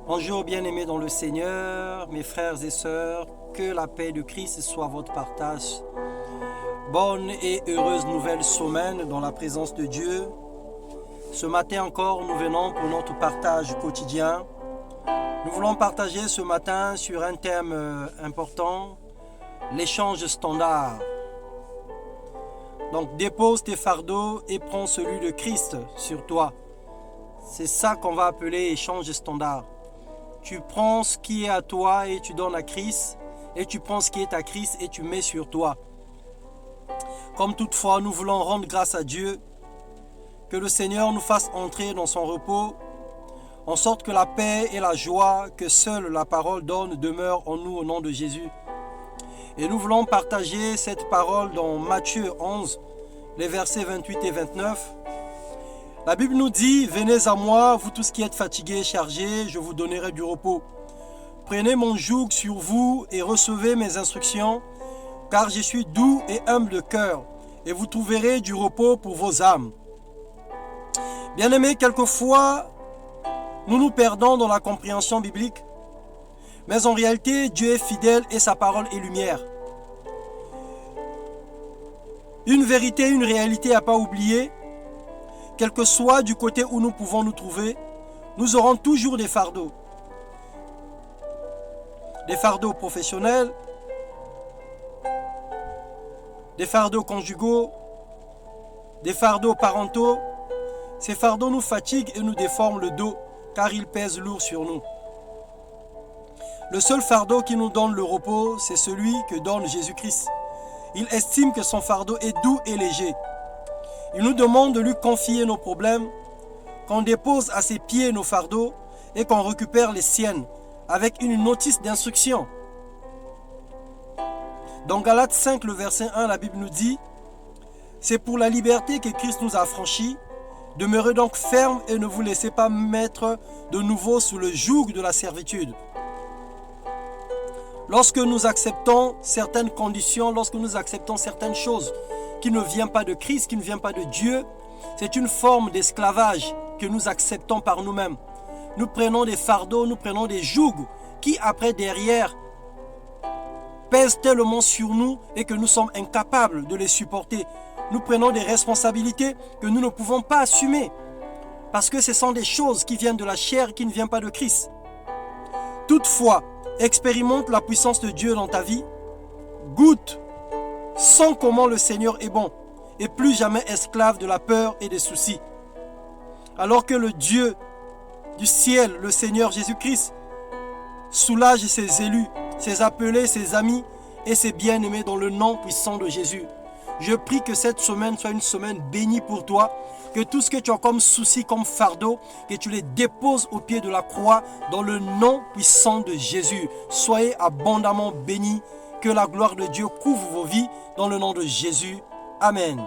Bonjour bien-aimés dans le Seigneur, mes frères et sœurs, que la paix de Christ soit votre partage. Bonne et heureuse nouvelle semaine dans la présence de Dieu. Ce matin encore, nous venons pour notre partage quotidien. Nous voulons partager ce matin sur un thème important, l'échange standard. Donc dépose tes fardeaux et prends celui de Christ sur toi. C'est ça qu'on va appeler échange standard. Tu prends ce qui est à toi et tu donnes à Christ, et tu prends ce qui est à Christ et tu mets sur toi. Comme toutefois, nous voulons rendre grâce à Dieu, que le Seigneur nous fasse entrer dans son repos, en sorte que la paix et la joie que seule la parole donne demeurent en nous au nom de Jésus. Et nous voulons partager cette parole dans Matthieu 11, les versets 28 et 29. La Bible nous dit, « Venez à moi, vous tous qui êtes fatigués et chargés, je vous donnerai du repos. Prenez mon joug sur vous et recevez mes instructions, car je suis doux et humble de cœur, et vous trouverez du repos pour vos âmes. » Bien-aimés, quelquefois, nous nous perdons dans la compréhension biblique, mais en réalité, Dieu est fidèle et sa parole est lumière. Une vérité, une réalité à ne pas oublier. Quel que soit du côté où nous pouvons nous trouver, nous aurons toujours des fardeaux. Des fardeaux professionnels, des fardeaux conjugaux, des fardeaux parentaux. Ces fardeaux nous fatiguent et nous déforment le dos, car ils pèsent lourd sur nous. Le seul fardeau qui nous donne le repos, c'est celui que donne Jésus-Christ. Il estime que son fardeau est doux et léger. Il nous demande de lui confier nos problèmes, qu'on dépose à ses pieds nos fardeaux et qu'on récupère les siennes avec une notice d'instruction. Dans Galates 5, le verset 1, la Bible nous dit « C'est pour la liberté que Christ nous a affranchis. Demeurez donc fermes et ne vous laissez pas mettre de nouveau sous le joug de la servitude. » Lorsque nous acceptons certaines conditions, lorsque nous acceptons certaines choses qui ne viennent pas de Christ, qui ne viennent pas de Dieu, c'est une forme d'esclavage que nous acceptons par nous-mêmes. Nous prenons des fardeaux, nous prenons des jougs qui après derrière pèsent tellement sur nous et que nous sommes incapables de les supporter. Nous prenons des responsabilités que nous ne pouvons pas assumer parce que ce sont des choses qui viennent de la chair, qui ne viennent pas de Christ. Toutefois, expérimente la puissance de Dieu dans ta vie, goûte, sens comment le Seigneur est bon et plus jamais esclave de la peur et des soucis. Alors que le Dieu du ciel, le Seigneur Jésus-Christ, soulage ses élus, ses appelés, ses amis et ses bien-aimés dans le nom puissant de Jésus. Je prie que cette semaine soit une semaine bénie pour toi, que tout ce que tu as comme souci, comme fardeau, que tu les déposes au pied de la croix dans le nom puissant de Jésus. Soyez abondamment bénis, que la gloire de Dieu couvre vos vies dans le nom de Jésus. Amen.